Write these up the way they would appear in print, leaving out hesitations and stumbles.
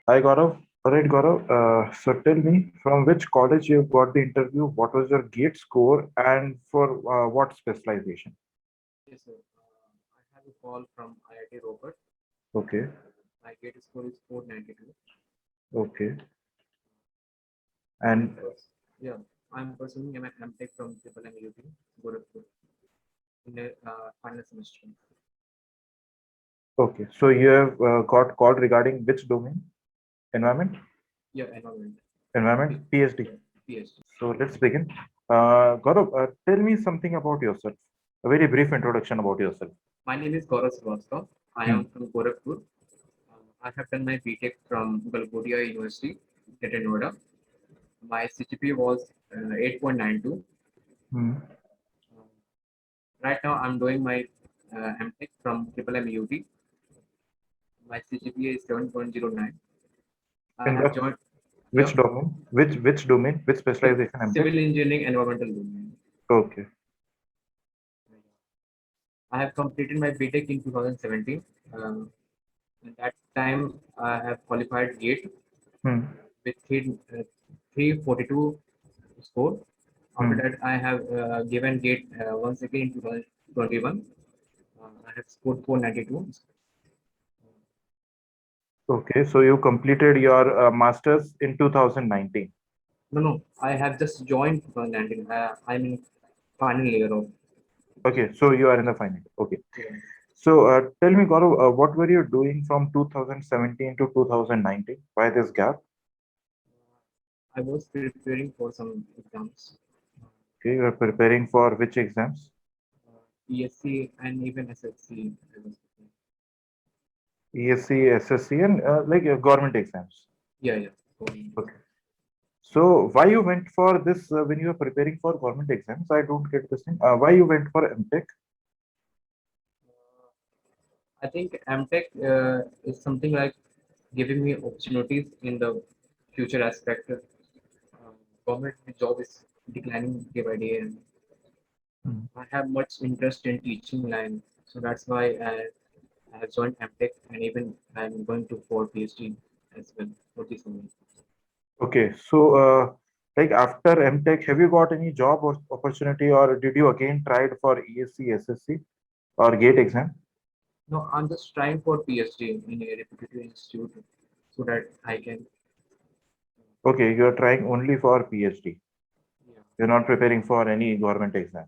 Hi Gaurav. All right, Gaurav. So tell me, from which college you got the interview? What was your GATE score, and for what specialization? Yes, sir. I have a call from IIT Roper. Okay, My gate score is 492. okay. I'm And yeah, I'm pursuing an MTech from Triple MUT, Gorakhpur, in the final semester. okay, so you have got called regarding which domain? Environment? Yeah, environment. Environment? PhD. Yeah, PhD. So let's begin. Gaurav, tell me something about yourself. A very brief introduction about yourself. My name is Gaurav Srivastava. I Hmm. am from Gorakhpur. I have done my BTech from Galgodia University, Greater Noida. My CGPA was 8.92. Hmm. Uh, right now, I'm doing my MTech from Triple MUT. My CGPA is 7.09. I In have joined, yeah, which domain? Which domain? Which specialization? MTech? civil engineering environmental domain. Okay. I have completed my BTech in 2017. At that time, I have qualified GATE Hmm. with 342 score. After Hmm. that, I have given GATE once again in 2021. I have scored 492. Okay, so you completed your master's in 2019. No, no, I have just joined 2019. I'm in final year of. Okay, so you are in the final. Okay. Yeah. So tell me, Gaurav, what were you doing from 2017 to 2019? Why this gap? I was preparing for some exams, Okay, you are preparing for which exams? ESC and even SSC. I was preparing. ESC, SSC, and like government exams. Yeah, yeah. Government Okay. exam. So why you went for this when you were preparing for government exams? I don't get this thing. Why you went for MTech? I think MTech is something like giving me opportunities in the future aspect. Government job is declining day by day, and Hmm. I have much interest in teaching line, so that's why I have joined MTech, and even I'm going to for PhD as well for this only. Okay, so like after MTech, have you got any job or opportunity, or did you again tried for ESC, SSC, or GATE exam? No, I'm just trying for PhD in a reputed institute so that I can. Okay, you are trying only for PhD. Yeah. You're not preparing for any government exam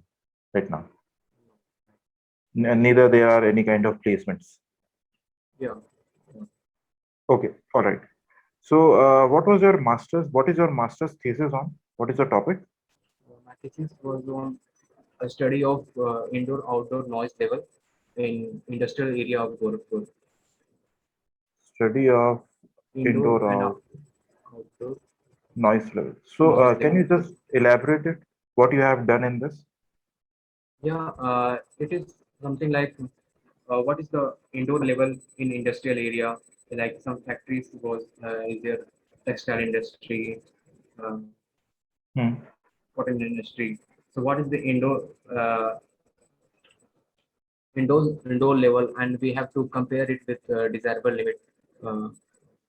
right now. No. Neither there are any kind of placements. Yeah. Yeah. Okay, all right. So, what was your master's? What is your master's thesis on? What is the topic? My thesis was on a study of indoor-outdoor noise level in industrial area of Gorakhpur. Study of Indoor indoor and outdoor noise level. So, noise can level. you just elaborate it? What you have done in this? Yeah, it is something like what is the indoor level in industrial area? Like some factories was is there textile industry, um, Hmm. cotton industry. So what is the uh, indoor level, and we have to compare it with desirable limit, uh,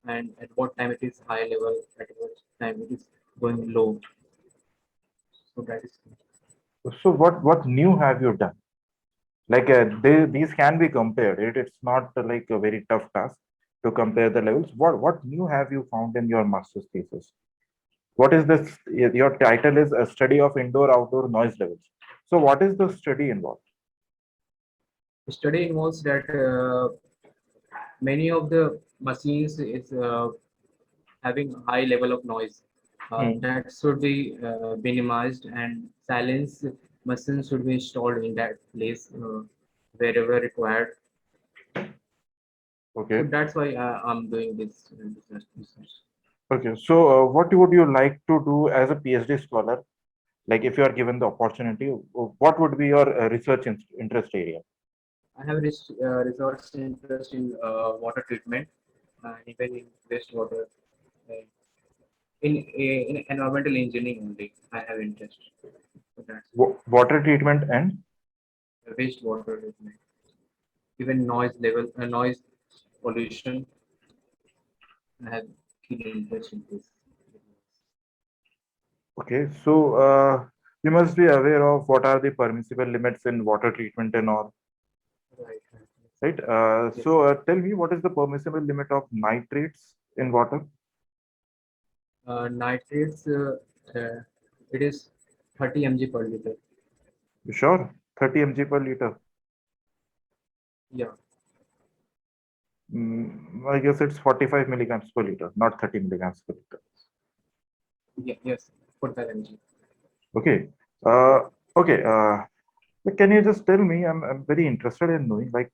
and at what time it is high level, at what time it is going low. So that is So, what new have you done? Like these can be compared. It's not like a very tough task to compare the levels. What new have you found in your master's thesis? What is this? Your title is a study of indoor outdoor noise levels. So, what is the study involved? study involves that many of the machines is having high level of noise. Hmm. That should be minimized, and silence machines should be installed in that place wherever required. So Okay. that's why I'm doing this research. Okay. So, what would you like to do as a PhD scholar? Like, if you are given the opportunity, what would be your interest area? I have research interest in water treatment and even in wastewater. Uh, in environmental engineering only, I have interest. So that's Water treatment and wastewater treatment. Even noise level, noise pollution. I have. keen interest in this. Okay, so you must be aware of what are the permissible limits in water treatment and all, Right, right. right? Yes. Tell me, what is the permissible limit of nitrates in water? Nitrates, uh, it is 30 mg per liter. You sure? 30 mg per liter. Yeah, I guess it's 45 milligrams per liter, not 30 milligrams per liter. yeah, yes, 45 mg. Okay. Uh, okay. But can you just tell me? I'm very interested in knowing. Like,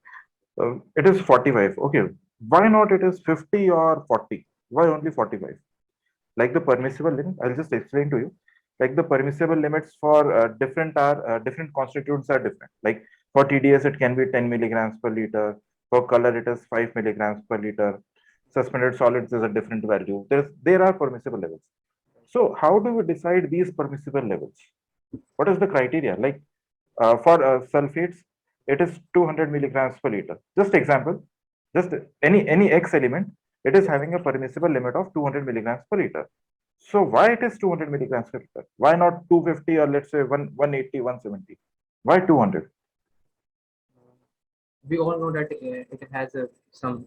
it is 45. Okay. Why not it is 50 or 40? Why only 45? Like the permissible limit, I'll just explain to you. Like the permissible limits for different constituents are different. Like for TDS, it can be 10 milligrams per liter. For color, it is 5 milligrams per liter. Suspended solids is a different value. There are permissible levels. So how do we decide these permissible levels? What is the criteria? Like for sulfates, it is 200 milligrams per liter. Just example, just any X element, it is having a permissible limit of 200 milligrams per liter. So why it is 200 milligrams per liter? Why not 250 or let's say 180, 170? Why 200? We all know that it has some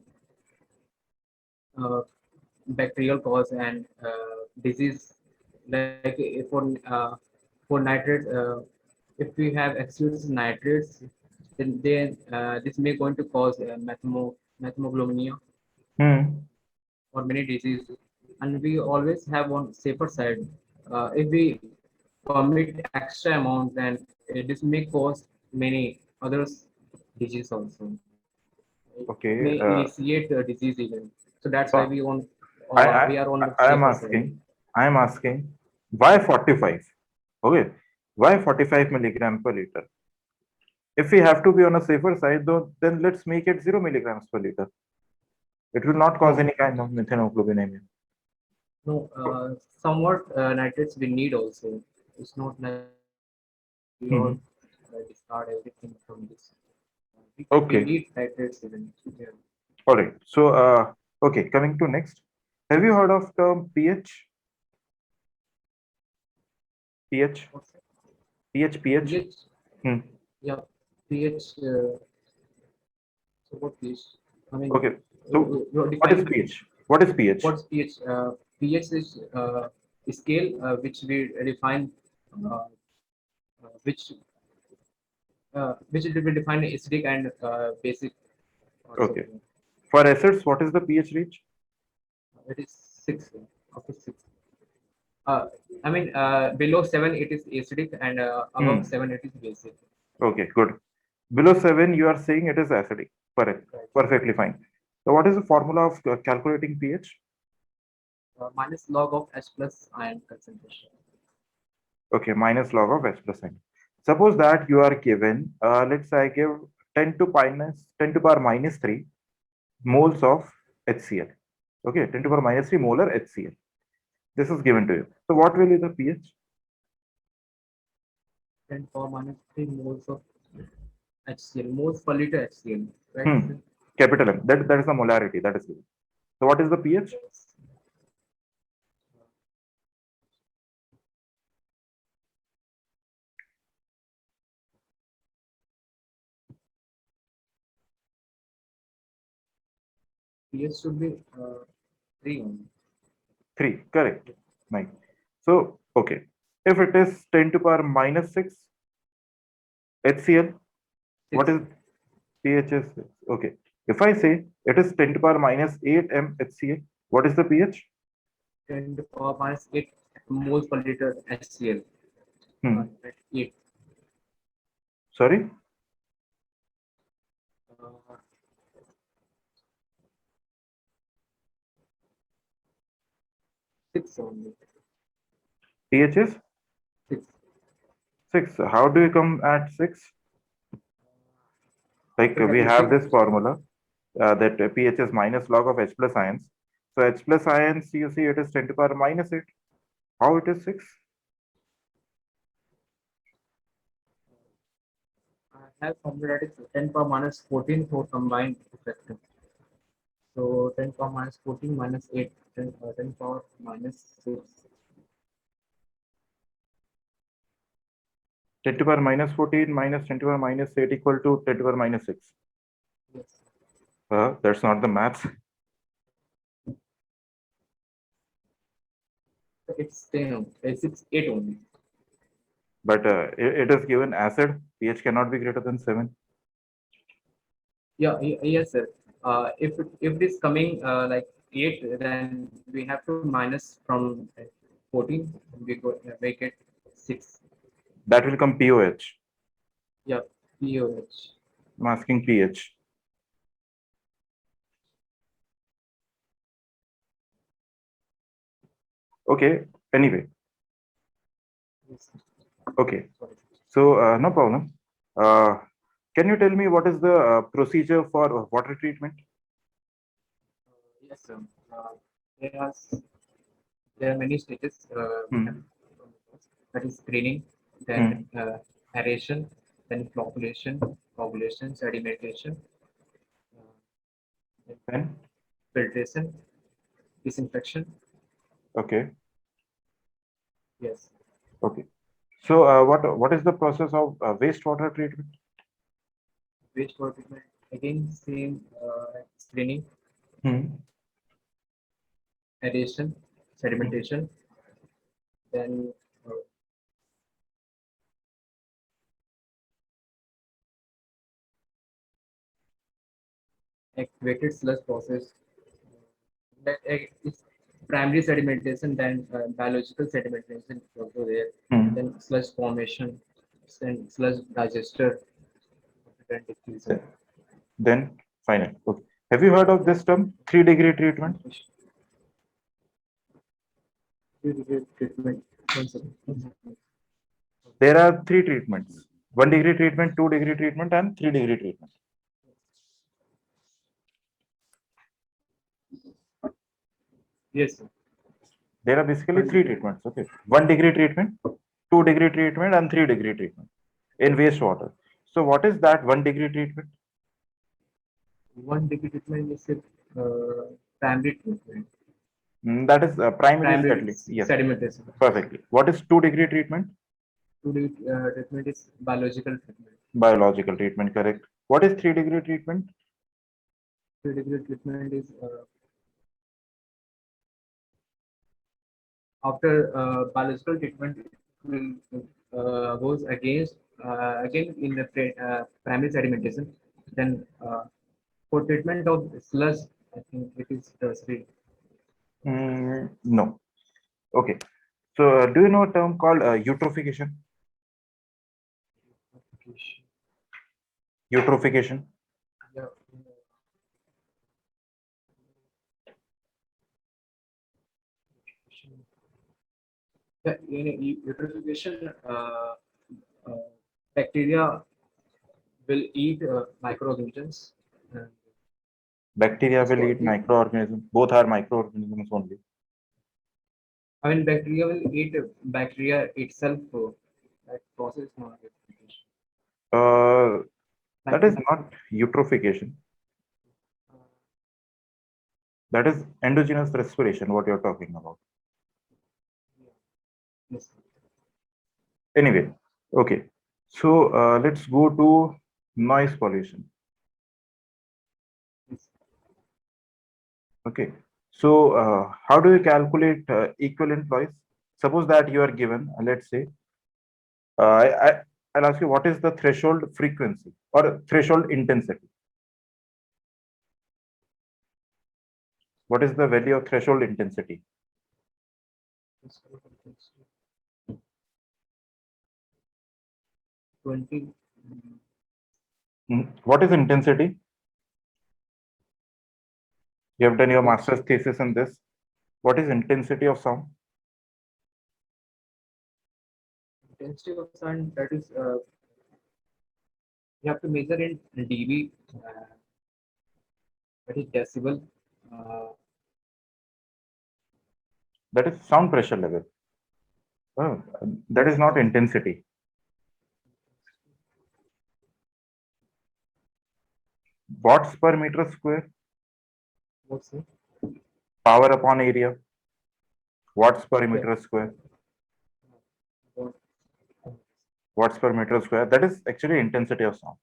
uh, bacterial cause and disease. Like for nitrates, if we have excess nitrates, then this may going to cause methemoglobinemia Hmm. or many diseases. And we always have on safer side. If we permit extra amount, then this may cause many others disease also. It Okay. may initiate the disease even. So that's why So we on I, I we are on the I am safer side. asking, I am asking, why 45? Okay. Why 45 milligram per liter? If we have to be on a safer side, though, then let's make it 0 milligrams per liter. It will not cause No, any kind of methanoglobinemia. no. Somewhat nitrates we need also. It's not like we all Mhm. discard everything from this. We Okay. need nitrates even. Yeah. All right. So, okay, coming to next. Have you heard of term pH? pH? What's that? pH? pH? Hmm. Yeah, pH. So what pH? I mean, Okay. So, you're what is defining pH? What is pH? what's pH? pH is a scale which we define, uh, which will be defined acidic and basic parts of Okay. it. For acids, what is the pH range? It is six. Okay, six. Uh, I mean, below seven it is acidic and above Hmm. seven it is basic. Okay, good. Below 7, you are saying it is acidic. Correct. Right. Perfectly fine. So, what is the formula of calculating pH? Minus log of H plus ion concentration. Okay, minus log of H plus n. Suppose that you are given, let's say I give 10 to power minus 3 moles of HCl. Okay, 10 to power minus 3 molar HCl. This is given to you. So what will be the pH? 10 power minus 3 moles of HCl, moles per liter HCl, right? Hmm. Capital M. That is the molarity that is given. So what is the pH? Yes. pH should be 3 only. 3. Correct. Nice. So, okay. If it is 10 to power minus 6 HCl, what 6, is pH is 6. Okay. If I say it is 10 to power minus 8 m HCl, what is the pH? 10 to power minus 8 moles per liter HCl. Hmm. Right, 8. Sorry? Uh, 6 only. pH is 6. 6. How do you come at 6? Like After we have calculating, this formula that pH is minus log of H plus ions. So H plus ions, you see it is 10 to power minus 8. How it is 6? I have formulated 10 power minus 14 for combined effect. So 10 power minus 14 minus 8, 10 power minus 6. 10 to the power minus 14 minus 10 to the power minus 8 equal to 10 to the power minus 6. Yes. That's not the maths. It's 10, 6, 8 only. But it is given acid. pH cannot be greater than 7. Yeah, yes, sir. If it is coming like 8, then we have to minus from 14. We go make it 6. That will come pOH. Yeah, POH. I'm asking pH. Okay. Anyway. Yes. Okay. Sorry. So no problem. Can you tell me what is the procedure for water treatment? Yes, sir. There are there are many stages we have. Hmm. That is screening, then Hmm. aeration, then flocculation, sedimentation, then Then filtration, disinfection. okay. Yes. Okay. So what is the process of wastewater treatment? Wastewater treatment, again same screening, Hmm. aeration, Hmm. sedimentation, then uh, activated sludge process. That is primary sedimentation, then biological sedimentation is also there, Hmm. then sludge formation, then sludge digester, then diffusion. Then final. Okay. Have you heard of this term 3-degree treatment? Treatment. One second. One second. There are three treatments: 1-degree treatment, 2-degree treatment, and 3-degree treatment. Yes, sir. There are basically One three degree. treatments. Okay, 1-degree treatment, 2-degree treatment, and 3-degree treatment in wastewater. So, what is that 1-degree treatment? 1 degree treatment is a primary treatment. That is primary Primary settling. Yes, sedimentation. perfectly. What is 2-degree treatment? 2 degree treatment is biological treatment. Biological treatment, correct. What is 3-degree treatment? 3 degree treatment is after biological treatment it will goes against again in the primary sedimentation. Then for treatment of sludge, I think it is tertiary. No. Okay. So, do you know a term called eutrophication? Application. Eutrophication. Yeah. Yeah, in eutrophication, uh, bacteria will eat microorganisms. And Bacteria this will eat quality, microorganisms. Both are microorganisms only. I mean, bacteria will eat bacteria itself. That process is not eutrophication. Uh, that is Bacteria. not eutrophication. That is endogenous respiration, what you're talking about. Yes. Anyway, okay. So let's go to noise pollution. Yes. Okay. So how do you calculate equivalent noise? Suppose that you are given, let's say, I'll ask you what is the threshold frequency or threshold intensity? What is the value of threshold intensity? Yes. 20. What is intensity? You have done your Intensity. master's thesis in this. What is intensity of sound? Intensity of sound, that is you have to measure in dB, that is decibel. Uh, That is sound pressure level. Oh, that is yes. not intensity. Watts per meter square. What's it? Power upon area, watts per Okay. meter square. What? Watts per meter square. That is actually intensity of sound.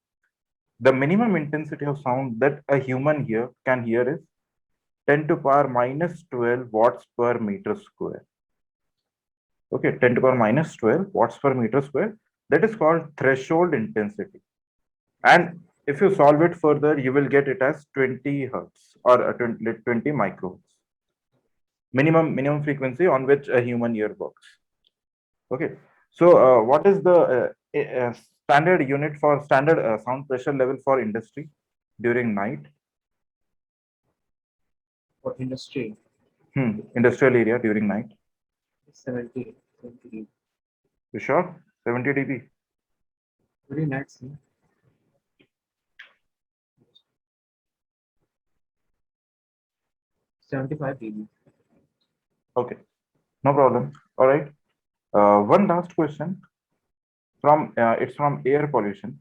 The minimum intensity of sound that a human can hear is 10 to power minus 12 watts per meter square. Okay, 10 to power minus 12 watts per meter square. That is called threshold intensity. And if you solve it further, you will get it as 20 hertz or 20 microhertz. Minimum frequency on which a human ear works. Okay, so what is the standard unit for standard sound pressure level for industry during night? For industry, Industrial area during night. 70. You sure? 70 dB. Very nice. 75 dB. Okay, no problem. All right. One last question from it's from air pollution.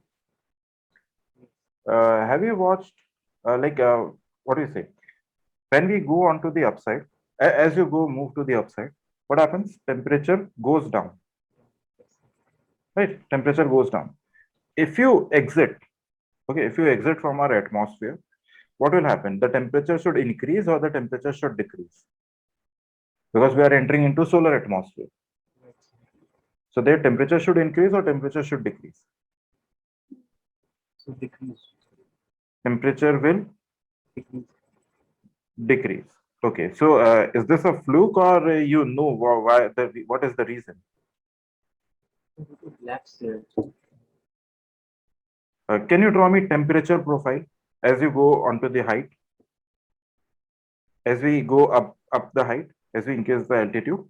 Have you watched what do you say? When we go onto the upside, as you go move to the upside, what happens? Temperature goes down, right? Temperature goes down. If you exit, okay, if you exit from our atmosphere, what will happen? The temperature should increase or the temperature should decrease, because we are entering into solar atmosphere. So their temperature should increase or temperature should decrease. So decrease. Temperature will Decrease. decrease. Okay, so is this a fluke or you know why what is the reason? Relax there. Can you draw me temperature profile as you go onto the height? As we go up the height, as we increase the altitude,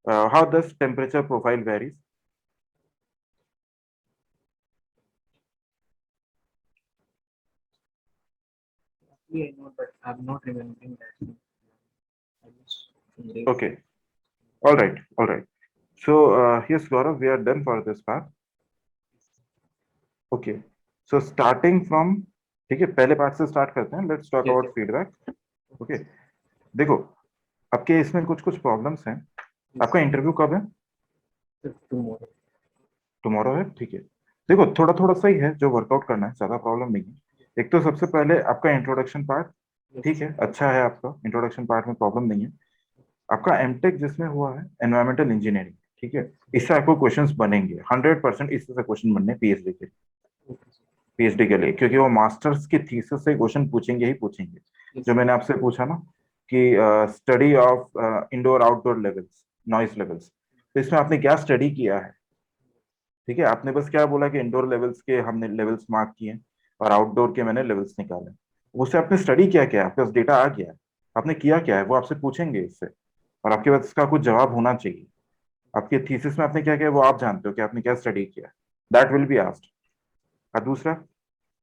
how does temperature profile varies? Actually, I know, but I'm not remembering that. I just Okay, all right. So here's Gaurav, we are done for this part. Okay, so starting from, ठीक है, पहले part से start करते हैं. Let's talk Yes, about yes. Feedback. Okay, देखो, आपके इसमें कुछ कुछ प्रॉब्लम्स हैं. Yes. आपका इंटरव्यू कब है? Tomorrow. टुमारो है, ठीक है. देखो, थोड़ा थोड़ा सा ही है जो वर्कआउट करना है, ज्यादा प्रॉब्लम नहीं है. एक तो सबसे पहले आपका इंट्रोडक्शन पार्ट, Yes. ठीक है, अच्छा है. आपका इंट्रोडक्शन पार्ट में प्रॉब्लम नहीं है. आपका एमटेक जिसमें हुआ है एनवायरमेंटल इंजीनियरिंग, ठीक है, इससे आपको क्वेश्चंस बनेंगे 100%. इससे से क्वेश्चन बनने पीएचडी के, पीएचडी के लिए, क्योंकि वो मास्टर्स की थीसिस से क्वेश्चन पूछेंगे ही पूछेंगे. Yes. जो मैंने आपसे पूछा ना कि study of indoor outdoor levels, noise levels, तो इसमें आपने क्या स्टडी किया है? ठीक है, आपने बस क्या बोला कि इंडोर लेवल्स के हमने लेवल्स मार्क किए और आउटडोर के मैंने लेवल्स निकाले. उससे आपने स्टडी क्या किया? आपके पास डेटा आ गया है, आपने किया क्या है वो आपसे पूछेंगे इससे, और आपके पास इसका कुछ जवाब होना चाहिए. आपके थीसिस में आपने क्या किया वो आप जानते हो कि आपने क्या स्टडी किया. That will be asked. और दूसरा,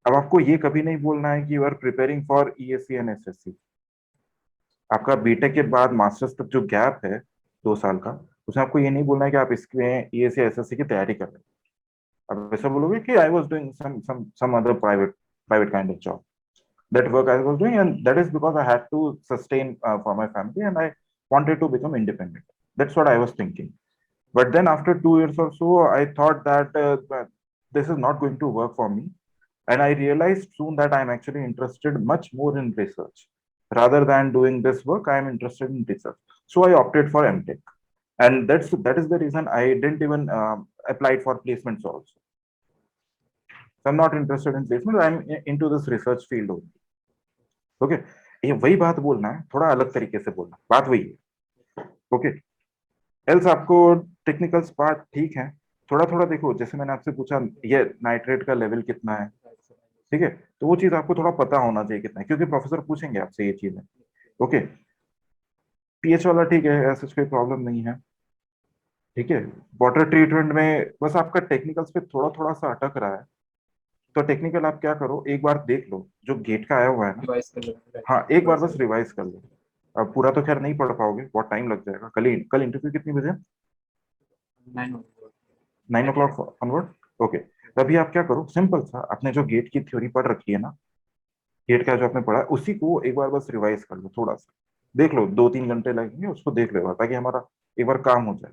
अब आपको ये कभी नहीं बोलना है कि you are preparing for ESC and SSC. आपका बीटेक के बाद मास्टर्स तक जो गैप है 2 साल का, उसमें आपको ये नहीं बोलना है कि आप इसमें ईएससी एसएससी की तैयारी कर रहे हैं. आप ऐसा बोलोगे कि I was doing some other private kind of job. That work I was doing, and that is because I had to sustain for my family, and I wanted to become independent. That's what I was thinking. But then after 2 years or so, I thought that this is not going to work for me, and I realized soon that I'm actually interested much more in research. Rather than doing this work, I am interested in research. So I opted for MTech, and that is the reason I didn't even applied for placements also. So I'm not interested in placement. I'm into this research field only. Okay, ये वही बात बोलना है, थोड़ा अलग तरीके से बोलना, बात वही है. ओके, एल्स आपको टेक्निकल्स पार्ट ठीक है. थोड़ा थोड़ा देखो, जैसे मैंने आपसे पूछा ये नाइट्रेट का लेवल कितना है, ठीक है, तो वो चीज आपको थोड़ा पता होना चाहिए कितना है, क्योंकि प्रोफेसर पूछेंगे आपसे ये चीजें. ओके, पीएच वाला ठीक है, ऐसा कोई प्रॉब्लम नहीं है. ठीक है, वाटर ट्रीटमेंट में बस आपका टेक्निकल्स पे थोड़ा थोड़ा सा अटक रहा है. तो टेक्निकल आप क्या करो, एक बार देख लो जो गेट का आया हुआ है ना. Revise कर लो. हाँ, एक बार बस रिवाइज कर लो. अब पूरा तो खैर नहीं पढ़ पाओगे, बहुत टाइम लग जाएगा. कल इंटरव्यू कितनी बजे? 9 o'clock. 9 o'clock onward. ओके, तभी आप क्या करो, सिंपल सा, आपने जो गेट की थ्योरी पढ़ रखी है ना, गेट का जो आपने पढ़ा है, उसी को एक बार बस रिवाइज कर लो, थोड़ा सा देख लो, 2-3 घंटे लगेंगे, उसको देख लो एक बार, ताकि हमारा एक बार काम हो जाए,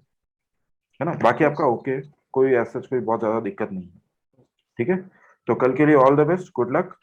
है ना। बाकी आपका Yes. ओके, कोई ऐसा कोई बहुत ज्यादा दिक्कत नहीं है। ठीक है, तो कल के लिए all the best, good luck.